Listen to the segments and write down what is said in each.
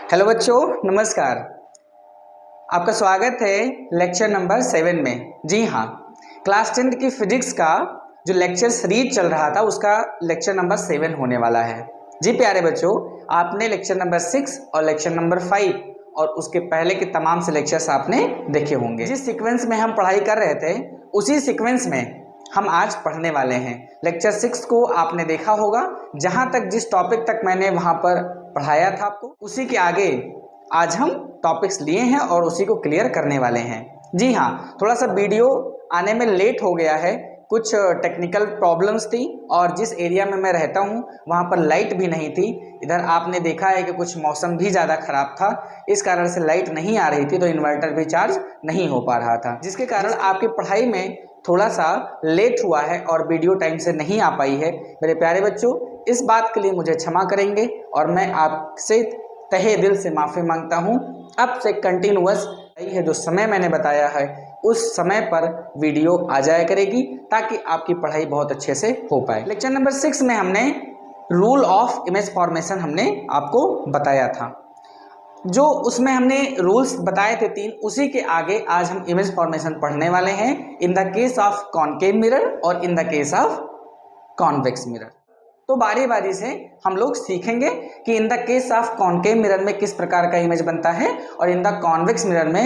Hello बच्चों, नमस्कार। आपका स्वागत है लेक्चर नंबर 7 में। जी हाँ, क्लास 10 की फिजिक्स का जो लेक्चर सीरीज चल रहा था उसका लेक्चर नंबर 7 होने वाला है। जी प्यारे बच्चों, आपने लेक्चर नंबर 6 और लेक्चर नंबर 5 और उसके पहले के तमाम से लेक्चर्स आपने देखे होंगे। जिस सीक्वेंस में हम पढ़ाई कर रहे थे उसी सीक्वेंस में हम आज पढ़ने वाले हैं। लेक्चर 6 को आपने देखा होगा, जहाँ तक जिस टॉपिक तक मैंने वहाँ पर पढ़ाया था आपको, उसी के आगे आज हम टॉपिक्स लिए हैं और उसी को क्लियर करने वाले हैं। जी हाँ, थोड़ा सा वीडियो आने में लेट हो गया है, कुछ टेक्निकल प्रॉब्लम्स थी और जिस एरिया में मैं रहता हूँ वहाँ पर लाइट भी नहीं थी। इधर आपने देखा है कि कुछ मौसम भी ज़्यादा ख़राब था, इस कारण से लाइट नहीं आ रही थी, तो इन्वर्टर भी चार्ज नहीं हो पा रहा था, जिसके कारण आपकी पढ़ाई में थोड़ा सा लेट हुआ है और वीडियो टाइम से नहीं आ पाई है। मेरे प्यारे बच्चों, इस बात के लिए मुझे क्षमा करेंगे और मैं आपसे तहे दिल से माफ़ी मांगता हूँ। अब से कंटिन्यूअस है जो समय मैंने बताया है उस समय पर वीडियो आ जाया करेगी ताकि आपकी पढ़ाई बहुत अच्छे से हो पाए। लेक्चर नंबर 6 में हमने रूल ऑफ इमेज फॉर्मेशन हमने आपको बताया था। जो उसमें हमने रूल्स बताए थे 3, उसी के आगे आज हम इमेज फॉर्मेशन पढ़ने वाले हैं in the case of concave mirror और in the case of convex mirror. तो बारी बारी से हम लोग सीखेंगे कि in the case of concave mirror में किस प्रकार का इमेज बनता है और इन द कॉन्वेक्स मिरर में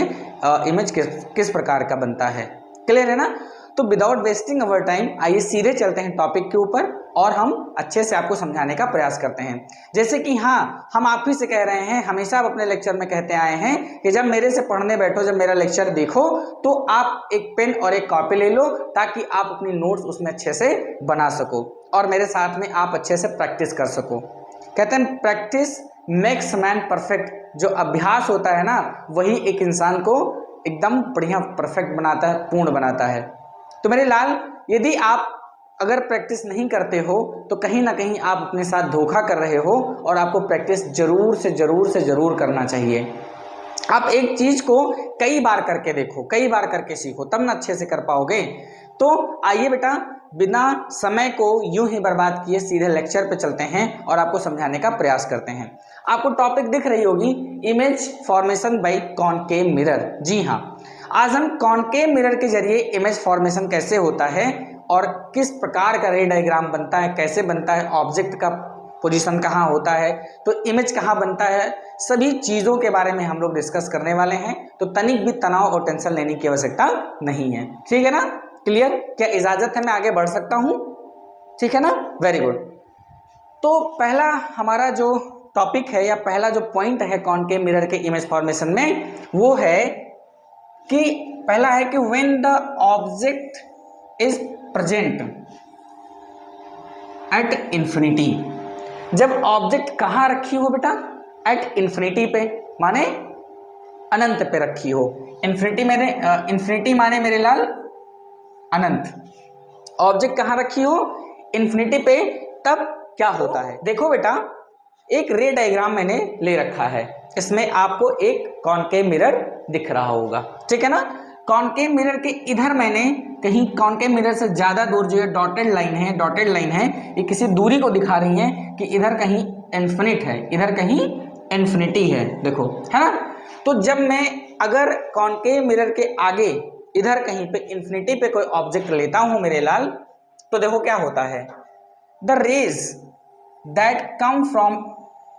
इमेज किस प्रकार का बनता है। क्लियर है ना? तो विदाउट वेस्टिंग अवर टाइम आइए सीधे चलते हैं टॉपिक के ऊपर और हम अच्छे से आपको समझाने का प्रयास करते हैं। जैसे कि हाँ, हम आप ही से कह रहे हैं, हमेशा आप अपने लेक्चर में कहते आए हैं कि जब मेरे से पढ़ने बैठो, जब मेरा लेक्चर देखो तो आप एक पेन और एक कॉपी ले लो ताकि आप अपनी नोट्स उसमें अच्छे से बना सको और मेरे साथ में आप अच्छे से प्रैक्टिस कर सको। कहते हैं प्रैक्टिस मेक्स मैन परफेक्ट। जो अभ्यास होता है ना, वही एक इंसान को एकदम बढ़िया परफेक्ट बनाता है, पूर्ण बनाता है। तो मेरे लाल, यदि आप अगर प्रैक्टिस नहीं करते हो तो कहीं ना कहीं आप अपने साथ धोखा कर रहे हो और आपको प्रैक्टिस जरूर करना चाहिए। आप एक चीज को कई बार करके देखो, कई बार करके सीखो, तब ना अच्छे से कर पाओगे। तो आइए बेटा, बिना समय को यूं ही बर्बाद किए सीधे लेक्चर पे चलते हैं और आपको समझाने का प्रयास करते हैं। आपको टॉपिक दिख रही होगी, image formation by concave mirror. जी हाँ, आज हम कॉनकेव मिरर के जरिए इमेज फॉर्मेशन कैसे होता है और किस प्रकार का रे डायग्राम बनता है, कैसे बनता है, ऑब्जेक्ट का पोजीशन कहाँ होता है, तो इमेज कहाँ बनता है, सभी चीज़ों के बारे में हम लोग डिस्कस करने वाले हैं। तो तनिक भी तनाव और टेंशन लेने की आवश्यकता नहीं है। ठीक है ना? क्लियर? क्या इजाज़त है, मैं आगे बढ़ सकता हूँ? ठीक है ना? Very good. तो पहला हमारा जो टॉपिक है या पहला जो पॉइंट है कॉनकेव मिरर के इमेज फॉर्मेशन में, वो है कि पहला है कि when the object is present at infinity. जब ऑब्जेक्ट कहाँ रखी हो बेटा? एट इन्फिनिटी पे, माने अनंत पे रखी हो। इन्फिनिटी माने मेरे लाल अनंत। ऑब्जेक्ट कहाँ रखी हो? इन्फिनिटी पे। तब क्या होता है? देखो बेटा, एक रे डायग्राम मैंने ले रखा है, इसमें आपको एक कॉनकेव मिरर दिख रहा होगा। ठीक है ना? कॉनकेव मिरर के इधर मैंने कहीं कॉनकेव मिरर से ज्यादा दूर जो है डॉटेड लाइन है, ये किसी दूरी को दिखा रही है कि इधर कहीं इन्फिनिट है, इधर कहीं इन्फिनिटी है। देखो, है ना? तो जब मैं अगर कॉनकेव मिरर के आगे इधर कहीं पे इन्फिनिटी पे कोई ऑब्जेक्ट लेता हूं मेरे लाल, तो देखो क्या होता है। The rays that come from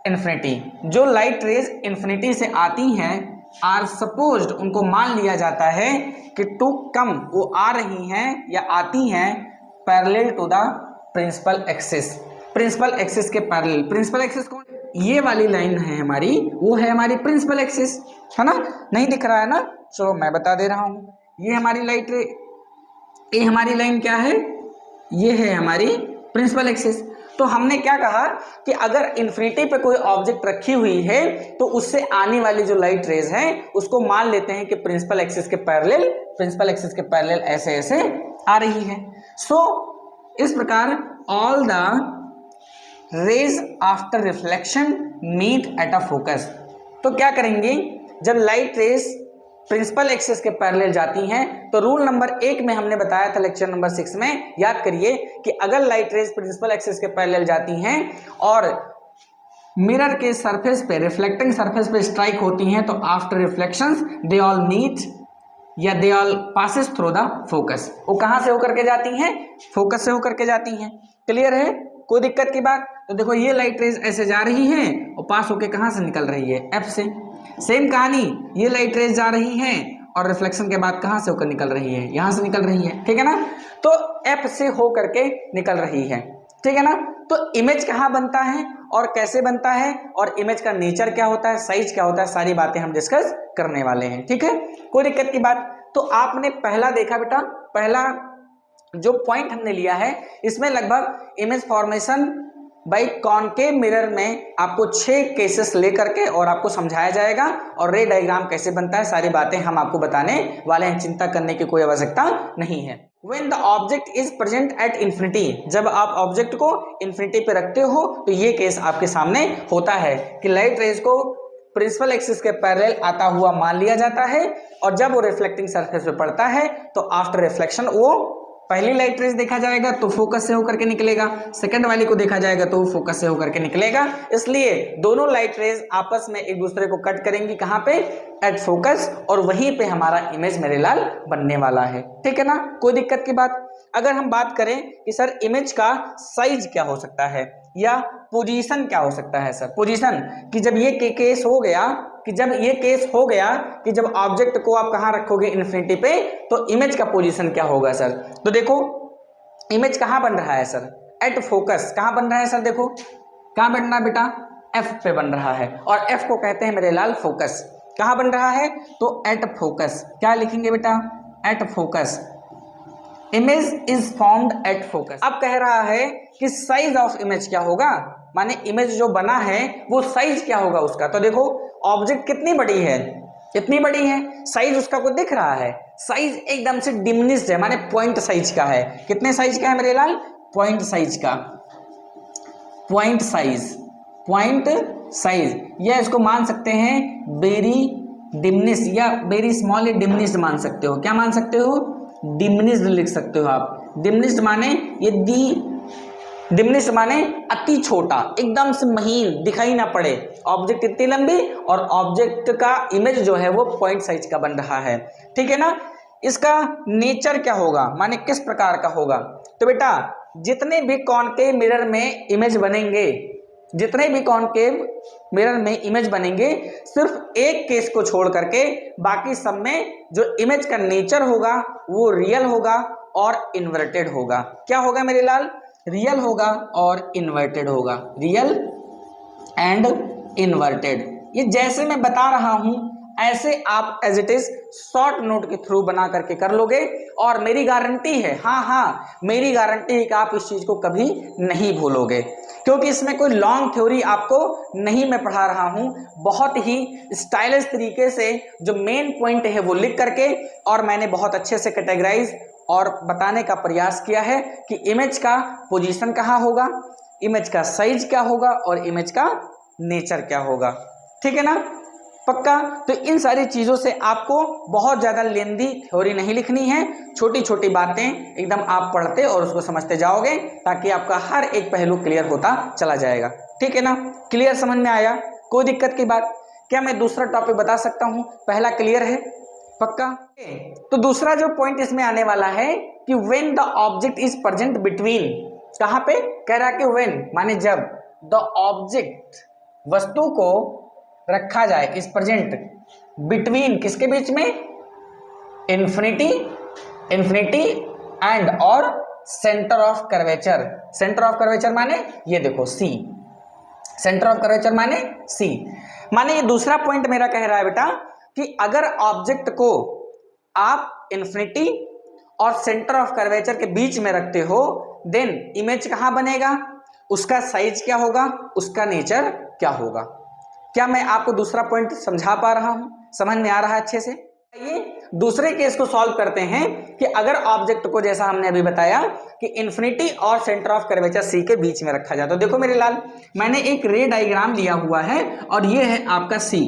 infinity, जो लाइट रेज इन्फिनिटी से आती हैं, आर सपोज्ड, उनको मान लिया जाता है कि टू कम, वो आ रही हैं या आती हैं parallel to the principal axis. Principal axis के पैरेलल। प्रिंसिपल एक्सिस कौन? ये वाली लाइन है हमारी, वो है हमारी प्रिंसिपल एक्सिस, है ना? नहीं दिख रहा है ना? चलो मैं बता दे रहा हूं। ये हमारी लाइट रे, ये हमारी लाइन क्या है? ये है हमारी प्रिंसिपल एक्सिस। तो हमने क्या कहा कि अगर इन्फिनिटी पे कोई ऑब्जेक्ट रखी हुई है तो उससे आने वाली जो लाइट रेज है उसको मान लेते हैं कि प्रिंसिपल एक्सिस के पैरेलल ऐसे ऐसे आ रही है। सो इस प्रकार all the rays after reflection meet at a focus. तो क्या करेंगे, जब लाइट रेज प्रिंसिपल एक्सिस के पैरेलल जाती हैं तो रूल नंबर 1 में हमने बताया था लेक्चर नंबर 6 में, याद करिए कि अगर लाइट रेज प्रिंसिपल एक्सिस के पैरेलल जाती हैं और मिरर के सरफेस पे, रिफ्लेक्टिंग सरफेस पे स्ट्राइक होती हैं तो after reflections they all meet या they all passes through the focus. वो कहाँ से होकर के जाती हैं? फोकस से होकर के जाती हैं। क्लियर है? कोई दिक्कत की बात? तो देखो ये लाइट रेज ऐसे जा रही है और पास होके कहाँ से निकल रही है? एफ से। सेम कहानी, ये लाइट रेज जा रही हैं और रिफ्लेक्शन के बाद कहाँ से होकर निकल रही है? यहाँ से निकल रही है। ठीक है ना? तो एफ से होकर के निकल रही है। ठीक है ना? तो इमेज कहाँ बनता है और कैसे बनता है और इमेज का नेचर क्या होता है, साइज क्या होता है, सारी बातें हम डिस्कस करने वाले हैं। ठीक है? कोई दिक्कत की बात? तो आपने पहला देखा बेटा, पहला जो पॉइंट हमने लिया है इसमें लगभग image formation by concave mirror में आपको 6 केसेस लेकर के और आपको समझाया जाएगा और रे डायग्राम कैसे बनता है, सारी बातें हम आपको बताने वाले हैं। चिंता करने की कोई आवश्यकता नहीं है। When the object is present at infinity, जब आप ऑब्जेक्ट को इन्फिनिटी पे रखते हो तो ये केस आपके सामने होता है कि लाइट रेज को प्रिंसिपल एक्सिस के पैरेलल आता हुआ मान लिया जाता है और जब वो रिफ्लेक्टिंग सरफेस पे पड़ता है तो आफ्टर रिफ्लेक्शन वो पहली लाइट रेज देखा जाएगा तो फोकस से होकर के निकलेगा, सेकंड वाली को देखा जाएगा तो फोकस से होकर के निकलेगा। इसलिए दोनों लाइट रेज आपस में एक दूसरे को कट करेंगी कहाँ पे? एट फोकस, और वहीं पे हमारा इमेज मेरे लाल बनने वाला है। ठीक है ना? कोई दिक्कत की बात? अगर हम बात करें कि सर इमेज का साइज क्या हो सकता है या पोजीशन क्या हो सकता है सर? पोजीशन कि जब ये केस हो गया कि जब ऑब्जेक्ट को आप कहाँ रखोगे? इन्फिनिटी पे, तो इमेज का पोजीशन क्या होगा सर? तो देखो इमेज कहाँ बन रहा है सर? At focus. कहाँ बन रहा है सर? देखो कहाँ बन रहा है बेटा? एफ पे बन रहा है और एफ को कहते हैं मेरे लाल फोकस। कहाँ बन रहा है? तो एट फोकस। क्या लिखेंगे बेटा? At focus. Image is formed at focus. अब कह रहा है कि साइज ऑफ इमेज क्या होगा, माने इमेज जो बना है वो साइज क्या होगा उसका। तो देखो ऑब्जेक्ट कितनी बड़ी है? कितनी बड़ी है? साइज उसका को दिख रहा है, साइज एकदम से डिमिनिश्ड है, माने पॉइंट साइज का है। कितने साइज का है मेरे लाल? पॉइंट साइज का। पॉइंट साइज या इसको मान सकते हैं वेरी डिमिनिश्ड या वेरी स्मॉल या डिमिनिश्ड मान सकते हो। क्या मान सकते हो? डिमिनिश्ड लिख सकते हो आप। डिमिनिश्ड माने ये डिमिनिश्ड माने अति छोटा, एकदम से महीन, दिखाई ना पड़े। ऑब्जेक्ट इतनी लंबी और ऑब्जेक्ट का इमेज जो है वो पॉइंट साइज का बन रहा है। ठीक है ना? इसका नेचर क्या होगा, माने किस प्रकार का होगा? तो बेटा जितने भी कॉनकेव मिरर में इमेज बनेंगे, सिर्फ एक केस को छोड़ करके बाकी सब में जो इमेज का नेचर होगा वो रियल होगा और इन्वर्टेड होगा। क्या होगा मेरे लाल? रियल होगा और इन्वर्टेड होगा। Real and inverted. ये जैसे मैं बता रहा हूं ऐसे आप as it is short note के थ्रू बना करके कर लोगे और मेरी गारंटी है, मेरी गारंटी है कि आप इस चीज को कभी नहीं भूलोगे, क्योंकि इसमें कोई लॉन्ग थ्योरी आपको नहीं मैं पढ़ा रहा हूं। बहुत ही स्टाइलिश तरीके से जो मेन पॉइंट है वो लिख करके और मैंने बहुत अच्छे से कैटेगराइज और बताने का प्रयास किया है कि इमेज का पोजीशन कहाँ होगा, इमेज का साइज क्या होगा और इमेज का नेचर क्या होगा। ठीक है ना? पक्का? तो इन सारी चीज़ों से आपको बहुत ज़्यादा लेंदी थ्योरी नहीं लिखनी है, छोटी छोटी बातें एकदम आप पढ़ते और उसको समझते जाओगे ताकि आपका हर एक पहलू क्लियर होता चला जाएगा। ठीक है ना? क्लियर समझ में आया? कोई दिक्कत की बात? क्या मैं दूसरा टॉपिक बता सकता हूँ? पहला क्लियर है? पक्का? तो दूसरा जो पॉइंट इसमें आने वाला है कि when the object is present between, कहां पे कह रहा है कि व्हेन माने जब, द ऑब्जेक्ट वस्तु को रखा जाए, इज प्रेजेंट बिटवीन किसके बीच में? इन्फिनिटी एंड और centre of curvature. Centre of curvature माने ये देखो सी, सेंटर ऑफ कर्वेचर माने सी। माने ये दूसरा पॉइंट मेरा कह रहा है बेटा कि अगर ऑब्जेक्ट को आप इन्फिनिटी और सेंटर ऑफ कर्वेचर के बीच में रखते हो देन इमेज कहां बनेगा, उसका साइज क्या होगा, उसका नेचर क्या होगा। क्या मैं आपको दूसरा पॉइंट समझा पा रहा हूं? समझ में आ रहा है अच्छे से? ये दूसरे केस को सॉल्व करते हैं कि अगर ऑब्जेक्ट को जैसा हमने अभी बताया कि इन्फिनिटी और सेंटर ऑफ कर्वेचर सी के बीच में रखा जाए, तो देखो मेरे लाल मैंने एक रे डायग्राम लिया हुआ है और ये है आपका सी,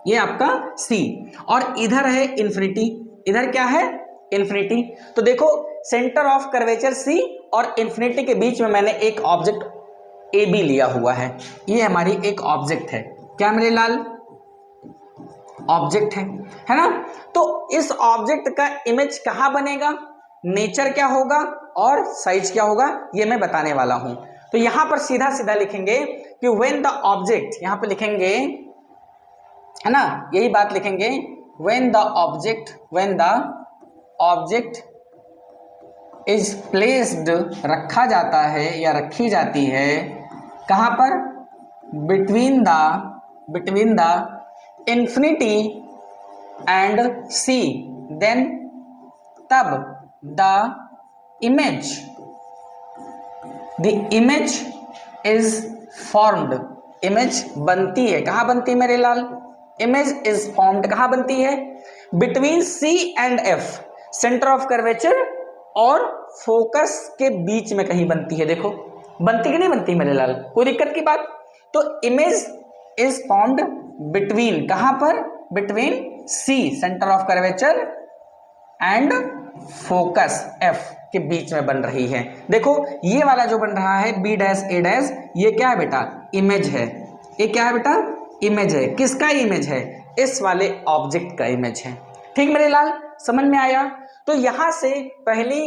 ये आपका सी और इधर है इन्फिनिटी, इधर क्या है? इन्फिनिटी। तो देखो सेंटर ऑफ कर्वेचर सी और इन्फिनिटी के बीच में मैंने एक ऑब्जेक्ट ए बी लिया हुआ है, ये हमारी एक ऑब्जेक्ट है। क्या मेरे लाल? ऑब्जेक्ट है ना। तो इस ऑब्जेक्ट का इमेज कहाँ बनेगा, नेचर क्या होगा और साइज क्या होगा, ये मैं बताने वाला हूं। तो यहां पर सीधा सीधा लिखेंगे कि व्हेन द ऑब्जेक्ट, यहां पे लिखेंगे है ना, यही बात लिखेंगे, when the object is placed, रखा जाता है या रखी जाती है, कहां पर? Between the infinity and C, then तब the image is formed, image बनती है। कहां बनती है मेरे लाल? इमेज इज फॉर्म्ड कहां बनती है? Between C and F, centre of curvature और फोकस के बीच में कहीं बनती है। देखो बनती कि नहीं बनती मेरे लाल, कोई दिक्कत की बात? तो इमेज इज फॉर्म्ड बिटवीन, कहां पर? Between C, centre of curvature, and focus F के बीच में बन रही है। देखो ये वाला जो बन रहा है बी डैश ए डैश, ये क्या है बेटा? इमेज है। ये क्या है बेटा? इमेज है। किसका इमेज है? इस वाले ऑब्जेक्ट का इमेज है। ठीक मेरे लाल, समझ में आया? तो यहां से पहली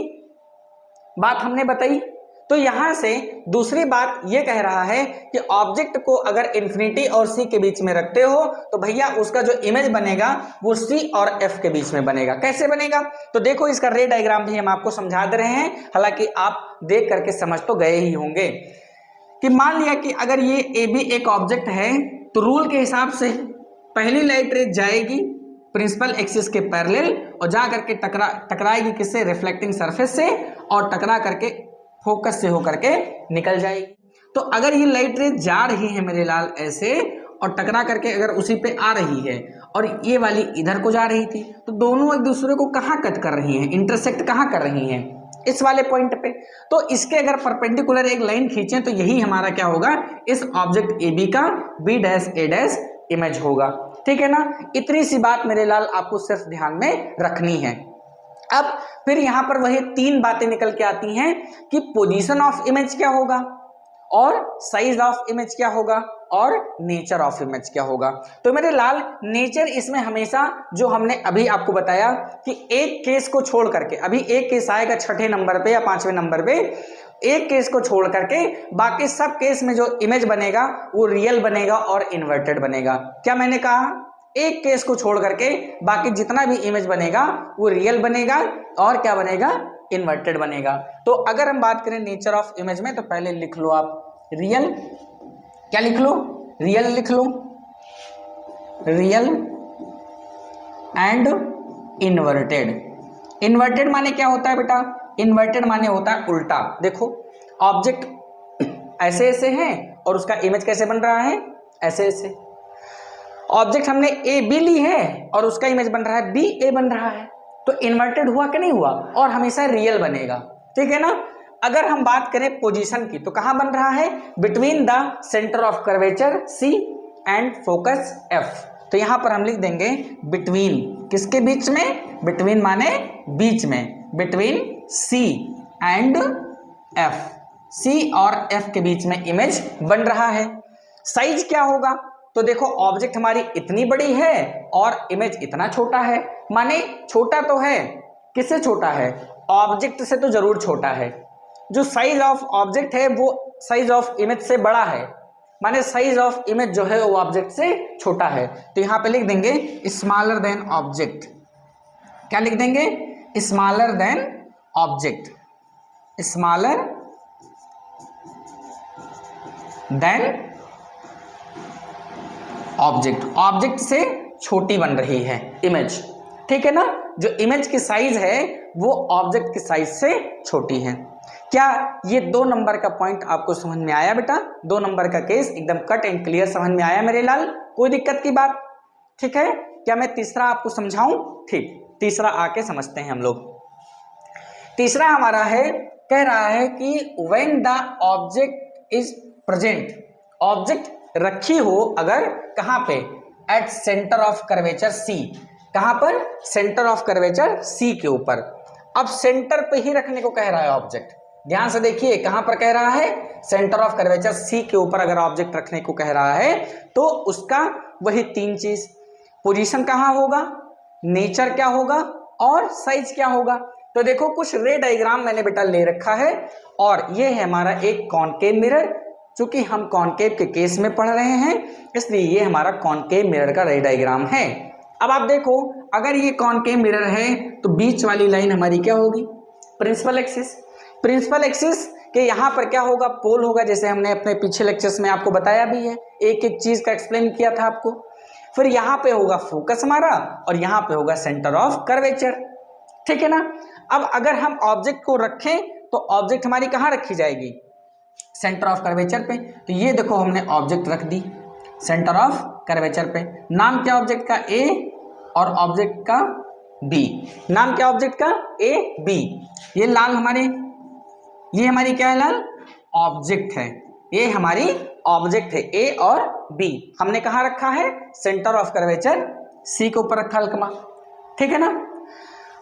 बात हमने बताई। तो यहां से दूसरी बात ये कह रहा है कि ऑब्जेक्ट को अगर इन्फिनिटी और सी के बीच में रखते हो तो भैया उसका जो इमेज बनेगा वो सी और एफ के बीच में बनेगा। कैसे बनेगा? तो देखो इसका रे डायग्राम भी हम आपको समझा दे रहे हैं, हालांकि आप देख करके समझ तो गए ही होंगे। कि मान लिया कि अगर ये ए बी एक ऑब्जेक्ट है तो रूल के हिसाब से पहली लाइट रे जाएगी प्रिंसिपल एक्सिस के पैरेलल और जा करके टकराएगी किससे? रिफ्लेक्टिंग सरफेस से, और टकरा करके फोकस से होकर के निकल जाएगी। तो अगर ये लाइट रे जा रही है मेरे लाल ऐसे और टकरा करके अगर उसी पे आ रही है और ये वाली इधर को जा रही थी, तो दोनों एक दूसरे को कहाँ कट कर रही हैं, इंटरसेक्ट कहाँ कर रही हैं? इस वाले पॉइंट पे। तो इसके अगर परपेंडिकुलर एक लाइन खींचें तो यही हमारा क्या होगा? इस ऑब्जेक्ट ए बी का बी डैश ए डैश इमेज होगा। ठीक है ना। इतनी सी बात मेरे लाल आपको सिर्फ ध्यान में रखनी है। अब फिर यहां पर वही तीन बातें निकल के आती हैं कि पोजीशन ऑफ इमेज क्या होगा, और साइज ऑफ इमेज क्या होगा, और नेचर ऑफ इमेज क्या होगा। तो मेरे लाल नेचर इसमें हमेशा जो हमने अभी आपको बताया कि एक केस को छोड़ करके, अभी एक केस आएगा छठे नंबर पे या पांचवें नंबर पे, एक केस को छोड़ करके बाकी सब केस में जो इमेज बनेगा वो रियल बनेगा और इन्वर्टेड बनेगा। क्या मैंने कहा? एक केस को छोड़ करके बाकी जितना भी इमेज बनेगा वो रियल बनेगा और क्या बनेगा? इन्वर्टेड बनेगा। तो अगर हम बात करें नेचर ऑफ इमेज में तो पहले लिख लो आप रियल, क्या लिख लो? रियल लिख लो, रियल एंड इन्वर्टेड। इन्वर्टेड माने क्या होता है बेटा? इन्वर्टेड माने होता है उल्टा। देखो ऑब्जेक्ट ऐसे ऐसे है और उसका इमेज कैसे बन रहा है? ऐसे ऐसे। ऑब्जेक्ट हमने ए बी ली है और उसका इमेज बन रहा है बी ए बन रहा है, तो इन्वर्टेड हुआ कि नहीं हुआ? और हमेशा रियल बनेगा। ठीक है ना। अगर हम बात करें पोजीशन की तो कहां बन रहा है? Between the centre of curvature C and focus F. तो यहां पर हम लिख देंगे बिटवीन, किसके बीच में? बिटवीन माने बीच में, बिटवीन सी एंड एफ, सी और एफ के बीच में इमेज बन रहा है। साइज क्या होगा? तो देखो ऑब्जेक्ट हमारी इतनी बड़ी है और इमेज इतना छोटा है, माने छोटा तो है, किससे छोटा है? ऑब्जेक्ट से तो जरूर छोटा है। जो साइज ऑफ ऑब्जेक्ट है वो साइज ऑफ इमेज से बड़ा है, माने साइज ऑफ इमेज जो है वो ऑब्जेक्ट से छोटा है। तो यहां पे लिख देंगे स्मॉलर देन ऑब्जेक्ट। क्या लिख देंगे? Smaller than object, smaller than object, object से छोटी बन रही है इमेज। ठीक है ना। जो इमेज की साइज है वो ऑब्जेक्ट की साइज से छोटी है। क्या ये 2 नंबर का पॉइंट आपको समझ में आया बेटा? 2 नंबर का केस एकदम कट एंड क्लियर समझ में आया मेरे लाल, कोई दिक्कत की बात? ठीक है। क्या मैं तीसरा आपको समझाऊं? ठीक, तीसरा आके समझते हैं हम लोग। तीसरा हमारा है, कह रहा है कि when the object is present, object रखी हो अगर, कहां पे? At centre of curvature C. कहां पर? सेंटर ऑफ कर्वेचर सी के ऊपर। अब सेंटर पे ही रखने को कह रहा है ऑब्जेक्ट, ध्यान से देखिए कहां पर कह रहा है, सेंटर ऑफ कर्वेचर सी के ऊपर अगर ऑब्जेक्ट रखने को कह रहा है तो उसका वही तीन चीज, पोजीशन कहां होगा, नेचर क्या होगा और साइज क्या होगा। तो देखो कुछ रे डायग्राम मैंने बेटा ले रखा है और ये है हमारा एक कॉनकेव मिरर, चूंकि हम कॉनकेव के केस में पढ़ रहे हैं इसलिए ये हमारा कॉनकेव मिरर का रे डायग्राम है। अब आप देखो अगर ये कॉनकेव मिरर है तो बीच वाली लाइन हमारी क्या होगी, प्रिंसिपल एक्सिस। प्रिंसिपल एक्सिस के यहाँ पर क्या होगा, पोल होगा, जैसे हमने अपने पीछे लेक्चर्स में आपको बताया भी है, एक एक चीज का एक्सप्लेन किया था आपको। फिर यहाँ पे होगा फोकस हमारा और यहाँ पे होगा सेंटर ऑफ कर्वेचर, ठीक है ना। अब अगर हम ऑब्जेक्ट को रखें तो ऑब्जेक्ट हमारी कहाँ रखी जाएगी, सेंटर ऑफ कर्वेचर पे। तो ये देखो हमने ऑब्जेक्ट रख दी सेंटर ऑफ कर्वेचर पे। नाम क्या ऑब्जेक्ट का, ए, और ऑब्जेक्ट का बी। नाम क्या ऑब्जेक्ट का, ए बी। ये लाल हमारे, ये हमारी क्या है लाल, ऑब्जेक्ट है, ये हमारी ऑब्जेक्ट है ए और बी। हमने कहाँ रखा है, सेंटर ऑफ कर्वेचर सी के ऊपर रखा हल्कमा, ठीक है ना।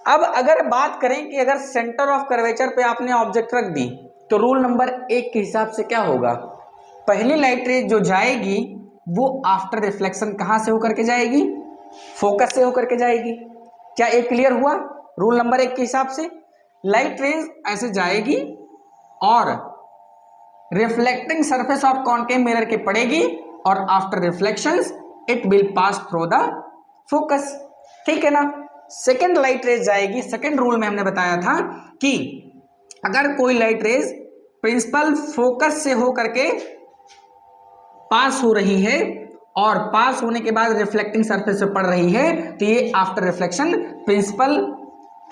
अब अगर बात करें कि अगर सेंटर ऑफ कर्वेचर पे आपने ऑब्जेक्ट रख दी तो रूल नंबर 1 के हिसाब से क्या होगा, पहली लाइट रे जो जाएगी वो आफ्टर रिफ्लेक्शन कहां से होकर के जाएगी, फोकस से होकर के जाएगी। क्या ये क्लियर हुआ, रूल नंबर 1 के हिसाब से लाइट रेज ऐसे जाएगी और reflecting surface of concave mirror के पड़ेगी और after reflections it will pass through the focus, ठीक है ना। सेकेंड लाइट रेज जाएगी, सेकेंड रूल में हमने बताया था कि अगर कोई लाइट रेज प्रिंसिपल फोकस से होकर के पास हो रही है और पास होने के बाद रिफ्लेक्टिंग सरफेस पे पड़ रही है तो ये आफ्टर रिफ्लेक्शन प्रिंसिपल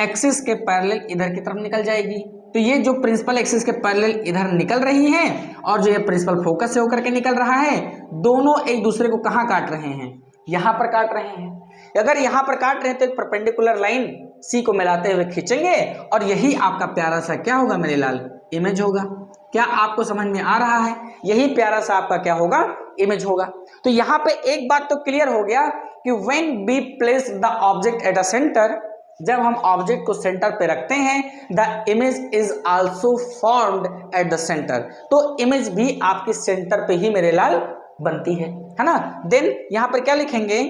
एक्सिस के पैरेलल इधर की तरफ निकल जाएगी। तो ये जो प्रिंसिपल एक्सिस के पैरेलल इधर निकल रही है और जो ये प्रिंसिपल फोकस से होकर के निकल रहा है, दोनों एक दूसरे को कहाँ काट रहे हैं, यहाँ पर काट रहे हैं। अगर यहाँ पर काट रहे हैं तो एक परपेंडिकुलर लाइन सी को मिलाते हुए खींचेंगे और यही आपका प्यारा सा क्या होगा मेरे लाल, इमेज होगा। क्या आपको समझ में आ रहा है, यही प्यारा सा आपका क्या होगा, इमेज होगा। तो यहाँ पे एक बात तो क्लियर हो गया कि when we place the object at a centre, जब हम ऑब्जेक्ट को सेंटर पे रखते हैं, the image is also formed at the centre, तो इमेज भी आपके सेंटर पे ही मेरे लाल बनती है ना। देन यहाँ पर क्या लिखेंगे,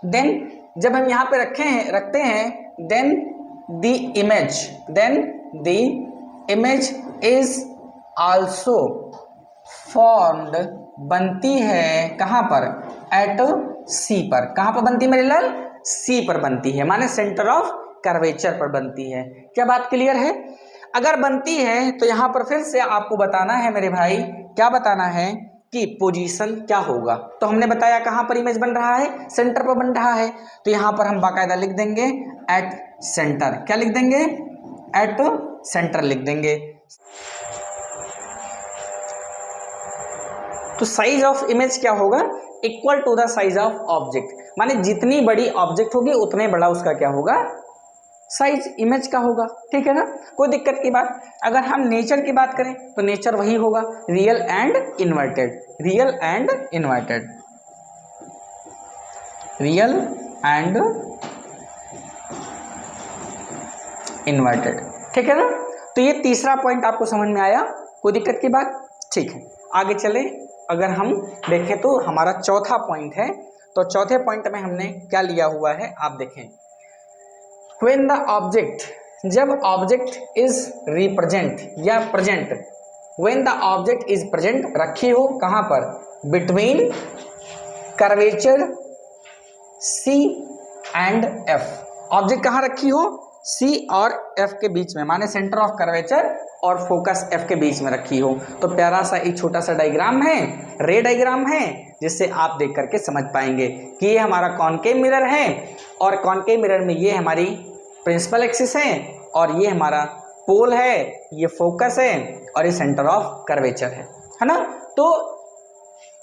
देन जब हम यहाँ पे रखते हैं then the image is also formed, बनती है कहाँ पर, एट सी पर। कहाँ पर बनती है मेरे लाल, सी पर बनती है, माने सेंटर ऑफ कर्वेचर पर बनती है। क्या बात क्लियर है। अगर बनती है तो यहाँ पर फिर से आपको बताना है मेरे भाई, क्या बताना है कि पोजीशन क्या होगा। तो हमने बताया कहाँ पर इमेज बन रहा है, सेंटर पर बन रहा है। तो यहाँ पर हम बाकायदा लिख देंगे एट सेंटर। क्या लिख देंगे, एट सेंटर लिख देंगे। तो साइज ऑफ इमेज क्या होगा, equal to the size of object, माने जितनी बड़ी ऑब्जेक्ट होगी उतने बड़ा उसका क्या होगा, साइज इमेज का होगा, ठीक है ना। कोई दिक्कत की बात। अगर हम नेचर की बात करें तो नेचर वही होगा, real and inverted, real and inverted, real and inverted, ठीक है ना। तो ये तीसरा पॉइंट आपको समझ में आया, कोई दिक्कत की बात, ठीक है। आगे चले, अगर हम देखें तो हमारा चौथा पॉइंट है, तो चौथे पॉइंट में हमने क्या लिया हुआ है आप देखें, व्हेन द ऑब्जेक्ट, जब ऑब्जेक्ट इज रिप्रेजेंट या present, when the object is present, रखी हो कहाँ पर, between curvature C and F. Object कहाँ रखी हो, सी और एफ के बीच में, माने सेंटर ऑफ कर्वेचर और फोकस एफ के बीच में रखी हो। तो प्यारा सा एक छोटा सा डायग्राम है, रे डायग्राम है, जिससे आप देख करके समझ पाएंगे कि ये हमारा कॉनकेव मिरर है और कॉनकेव मिरर में ये हमारी प्रिंसिपल एक्सिस है और ये हमारा पोल है, ये फोकस है और ये सेंटर ऑफ कर्वेचर है ना। तो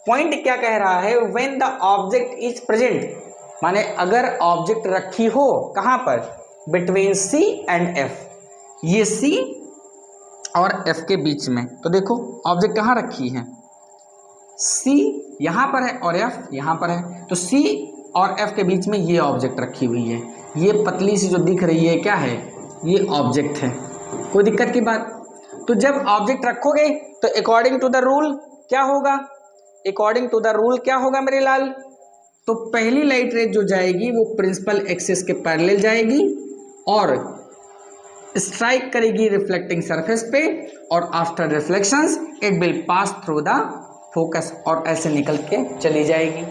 पॉइंट क्या कह रहा है, when the object is present, माने अगर ऑब्जेक्ट रखी हो कहाँ पर, बिटवीन सी एंड एफ, ये सी और एफ के बीच में। तो देखो ऑब्जेक्ट कहाँ रखी है, सी यहाँ पर है और एफ यहाँ पर है। तो सी और एफ के बीच में ये ऑब्जेक्ट रखी हुई है, ये पतली सी जो दिख रही है क्या है, ये ऑब्जेक्ट है, कोई दिक्कत की बात। तो जब ऑब्जेक्ट रखोगे तो अकॉर्डिंग टू द रूल क्या होगा, अकॉर्डिंग टू द रूल क्या होगा मेरे लाल, तो पहली लाइट रेज जो जाएगी वो प्रिंसिपल एक्सिस के पैरेलल जाएगी और स्ट्राइक करेगी रिफ्लेक्टिंग सरफेस पे और after reflections it will pass through the focus और ऐसे निकल के चली जाएगी।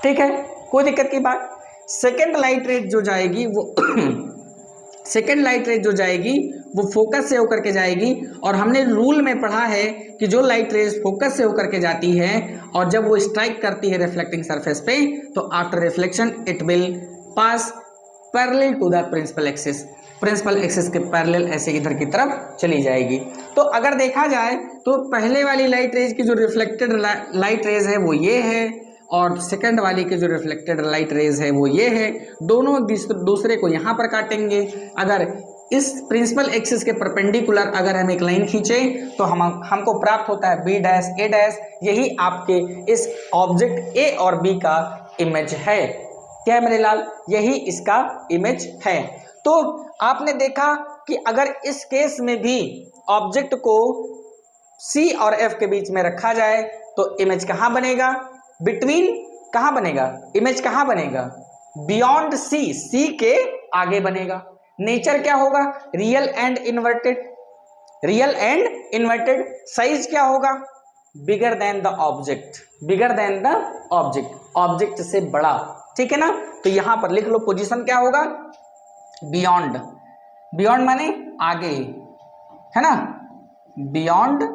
ठीक है, कोई दिक्कत की बात। सेकेंड लाइट रेज जो जाएगी वो सेकेंड लाइट रेज जो जाएगी वो फोकस से होकर के जाएगी और हमने रूल में पढ़ा है कि जो लाइट रेज फोकस से होकर के जाती है और जब वो स्ट्राइक करती है रिफ्लेक्टिंग सरफेस पे तो after reflection it will pass parallel to the principal axis, principal axis के पैरेलल ऐसे इधर की तरफ चली जाएगी। तो अगर देखा जाए तो पहले वाली लाइट रेज की जो रिफ्लेक्टेड लाइट रेज है वो ये है और सेकंड वाली की जो रिफ्लेक्टेड लाइट रेज है वो ये है, दोनों दूसरे को यहाँ पर काटेंगे। अगर इस प्रिंसिपल एक्सिस के परपेंडिकुलर अगर हम एक लाइन खींचे तो हमको प्राप्त होता है बी डैश ए डैश, यही आपके इस ऑब्जेक्ट ए और बी का इमेज है। क्या है मेरे लाल, यही इसका इमेज है। तो आपने देखा कि अगर इस केस में भी ऑब्जेक्ट को सी और एफ के बीच में रखा जाए तो इमेज कहाँ बनेगा, बिटवीन कहाँ बनेगा, इमेज कहाँ बनेगा, बियॉन्ड सी, सी के आगे बनेगा। नेचर क्या होगा, real and inverted, real and inverted. Size क्या होगा, bigger than the object, bigger than the object, object से बड़ा। ठीक है ना, तो यहां पर लिख लो पोजीशन क्या होगा, बियॉन्ड, बियॉन्ड माने आगे, है ना, बियॉन्ड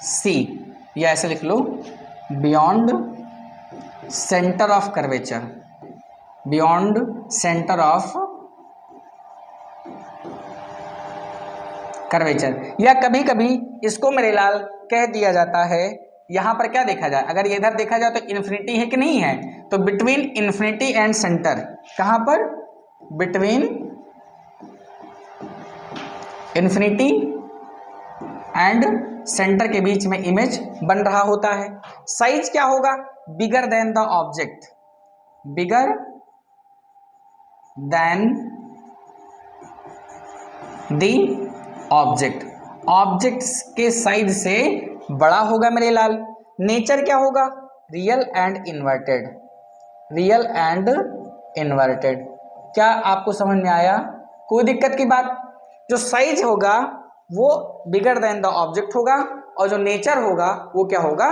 सी, या ऐसे लिख लो beyond centre of curvature, beyond centre of curvature. या कभी कभी इसको मेरे लाल कह दिया जाता है, यहां पर क्या देखा जाए, अगर ये इधर देखा जाए तो इन्फिनिटी है कि नहीं है, तो बिटवीन इन्फिनिटी एंड सेंटर, कहां पर, बिटवीन इन्फिनिटी एंड सेंटर के बीच में इमेज बन रहा होता है। साइज क्या होगा, bigger than the object, bigger than the object, object के साइज से बड़ा होगा मेरे लाल। नेचर क्या होगा, real and inverted, real and inverted. क्या आपको समझ में आया, कोई दिक्कत की बात। जो साइज होगा वो बिगर देन द ऑब्जेक्ट होगा और जो नेचर होगा वो क्या होगा,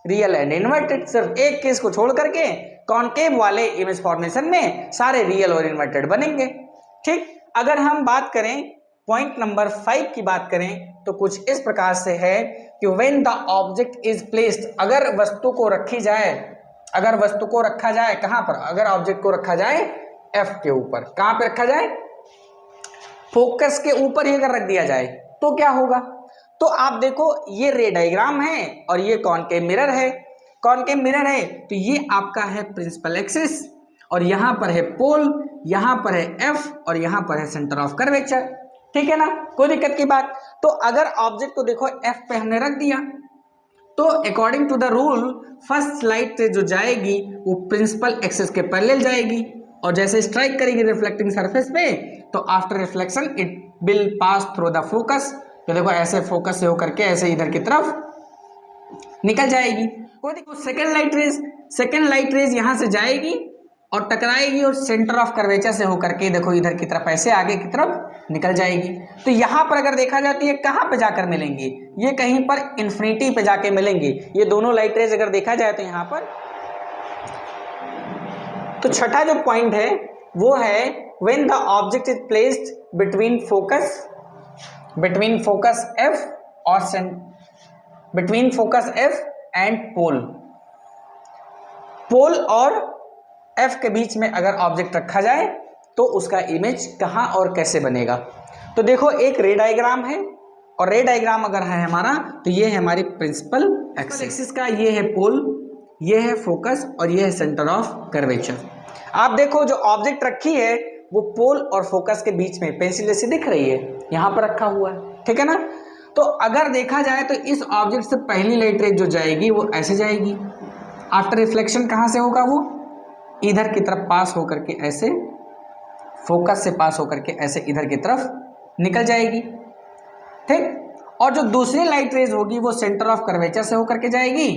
रियल एंड इन्वर्टेड। सिर्फ एक केस को छोड़ करके कॉनकेव वाले इमेज फॉर्मेशन में सारे रियल और इन्वर्टेड बनेंगे। ठीक, अगर हम बात करें पॉइंट नंबर 5 की बात करें तो कुछ इस प्रकार से है कि when the object is placed, अगर वस्तु को रखी जाए, अगर वस्तु को रखा जाए कहां पर, अगर ऑब्जेक्ट को रखा जाए एफ के ऊपर, कहां पे रखा जाए, फोकस के ऊपर ही अगर रख दिया जाए तो क्या होगा। तो आप देखो ये रे डायग्राम है और ये कॉनकेव मिरर है, कॉनकेव मिरर है तो ये आपका है प्रिंसिपल एक्सिस और यहां पर है पोल, यहां पर है एफ और यहां पर है सेंटर ऑफ कर्वेचर। ठीक है ना, कोई दिक्कत की बात। तो अगर ऑब्जेक्ट को देखो एफ पे हमने रख दिया तो according to the rule first light जो जाएगी वो प्रिंसिपल एक्सिस के पैरेलल जाएगी और जैसे स्ट्राइक करेगी रिफ्लेक्टिंग सरफेस पे तो after reflection it will pass through the focus. तो देखो ऐसे फोकस से होकर के ऐसे इधर की तरफ निकल जाएगी। कोई देखो सेकेंड लाइट रेज यहां से जाएगी और टकराएगी और सेंटर ऑफ कर्वेचर से होकर के देखो इधर की तरफ ऐसे आगे की तरफ निकल जाएगी। तो यहां पर अगर देखा जाए तो ये कहां पे जाकर मिलेंगे, ये कहीं पर इन्फिनिटी पे जाके मिलेंगे ये दोनों लाइट रेज अगर देखा जाए तो यहां पर। तो छठा जो पॉइंट है वो है when the object is placed between focus F और between focus F and pole, पोल और एफ के बीच में अगर ऑब्जेक्ट रखा जाए तो उसका इमेज कहां और कैसे बनेगा। तो देखो एक रे डायग्राम है और रे डायग्राम अगर है हमारा तो ये है हमारी प्रिंसिपल एक्सिस का, ये है पोल, ये है फोकस और ये है सेंटर ऑफ कर्वेचर। आप देखो जो ऑब्जेक्ट रखी है वो पोल और फोकस के बीच में पेंसिल जैसी दिख रही है, यहां पर रखा हुआ है। ठीक है ना, तो अगर देखा जाए तो इस ऑब्जेक्ट से पहली लाइट रेज जो जाएगी वो ऐसे जाएगी, आफ्टर रिफ्लेक्शन कहां से होगा, वो इधर की तरफ पास होकर के ऐसे फोकस से पास होकर के ऐसे इधर की तरफ निकल जाएगी। ठीक। और जो दूसरी लाइट रेज होगी वो सेंटर ऑफ कर्वेचर से होकर के जाएगी,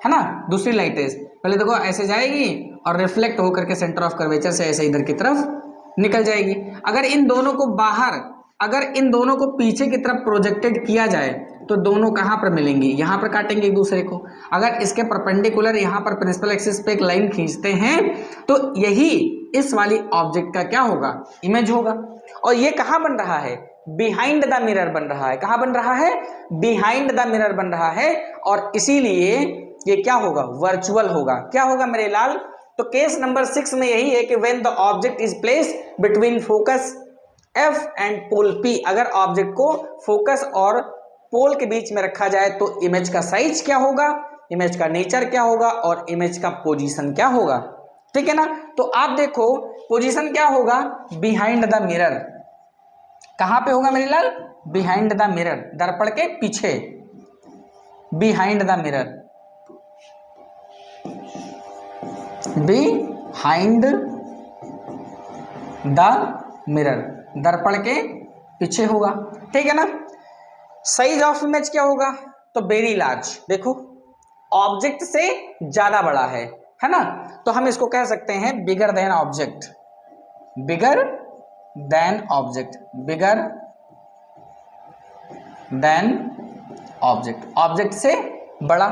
है ना। दूसरी लाइट रेज पहले देखो ऐसे जाएगी और रिफ्लेक्ट होकर के सेंटर ऑफ कर्वेचर से ऐसे इधर की तरफ निकल जाएगी। अगर इन दोनों को बाहर, अगर इन दोनों को पीछे की तरफ प्रोजेक्टेड किया जाए तो दोनों कहाँ पर मिलेंगी, यहाँ पर काटेंगे एक दूसरे को। अगर इसके परपेंडिकुलर यहाँ पर प्रिंसिपल एक्सिस पे एक लाइन खींचते हैं तो यही इस वाली ऑब्जेक्ट का क्या होगा, इमेज होगा। और ये कहाँ बन रहा है, बिहाइंड द मिरर बन रहा है। कहाँ बन रहा है, बिहाइंड द मिरर बन रहा है। और इसीलिए ये क्या होगा, वर्चुअल होगा। क्या होगा मेरे लाल, तो केस नंबर 6 में यही है कि when the object is placed between focus F and pole P, अगर ऑब्जेक्ट को फोकस और पोल के बीच में रखा जाए तो इमेज का साइज क्या होगा, इमेज का नेचर क्या होगा और इमेज का पोजीशन क्या होगा। ठीक है ना। तो आप देखो पोजीशन क्या होगा, बिहाइंड द मिरर। कहां पे होगा मेरे लाल, बिहाइंड द मिरर, दर्पण के पीछे, behind the mirror, behind the mirror, दर्पण के पीछे होगा। ठीक है ना। साइज ऑफ इमेज क्या होगा, तो वेरी लार्ज। देखो ऑब्जेक्ट से ज्यादा बड़ा है ना। तो हम इसको कह सकते हैं bigger than object, bigger than object, bigger than object, object से बड़ा।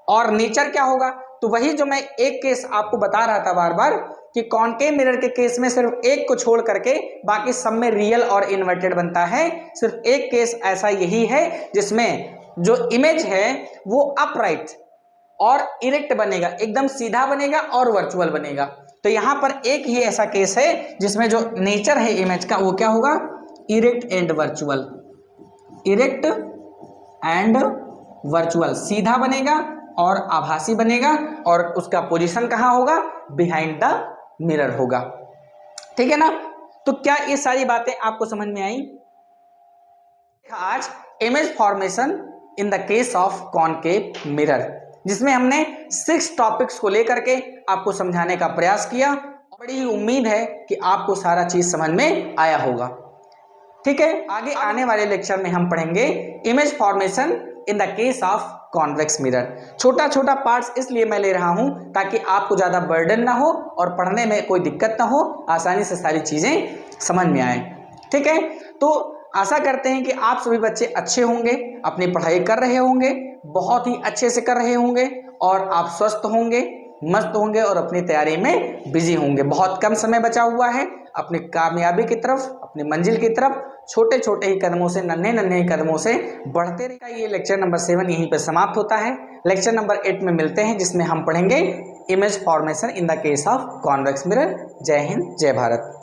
और नेचर क्या होगा, तो वही जो मैं एक केस आपको बता रहा था बार बार कि कॉनकेव मिरर के केस में सिर्फ एक को छोड़ करके बाकी सब में रियल और इन्वर्टेड बनता है। सिर्फ एक केस ऐसा यही है जिसमें जो इमेज है वो अपराइट और इरेक्ट बनेगा, एकदम सीधा बनेगा और वर्चुअल बनेगा। तो यहां पर एक ही ऐसा केस है जिसमें जो नेचर है इमेज का वो क्या होगा, erect and virtual, erect and virtual, सीधा बनेगा और आभासी बनेगा और उसका पोजीशन कहां होगा, बिहाइंड द मिरर होगा। ठीक है ना। तो क्या ये सारी बातें आपको समझ में आई। आज image formation in the case of concave mirror, जिसमें हमने 6 टॉपिक्स को लेकर के आपको समझाने का प्रयास किया। बड़ी ही उम्मीद है कि आपको सारा चीज समझ में आया होगा। ठीक है। आगे आने वाले लेक्चर में हम पढ़ेंगे image formation in the case of convex mirror. छोटा छोटा पार्ट्स इसलिए मैं ले रहा हूं ताकि आपको ज्यादा बर्डन ना हो और पढ़ने में कोई दिक्कत ना हो, आसानी से सारी चीजें समझ में आए। ठीक है। तो आशा करते हैं कि आप सभी बच्चे अच्छे होंगे, अपनी पढ़ाई कर रहे होंगे, बहुत ही अच्छे से कर रहे होंगे और आप स्वस्थ होंगे, मस्त होंगे और अपनी तैयारी में बिजी होंगे। बहुत कम समय बचा हुआ है अपनी कामयाबी की तरफ, अपनी मंजिल की तरफ छोटे छोटे ही कदमों से, नन्हे नन्हे ही कदमों से बढ़ते रहेगा। ये लेक्चर नंबर 7 यहीं पर समाप्त होता है। लेक्चर नंबर 8 में मिलते हैं जिसमें हम पढ़ेंगे image formation in the case of convex mirror. जय हिंद, जय भारत।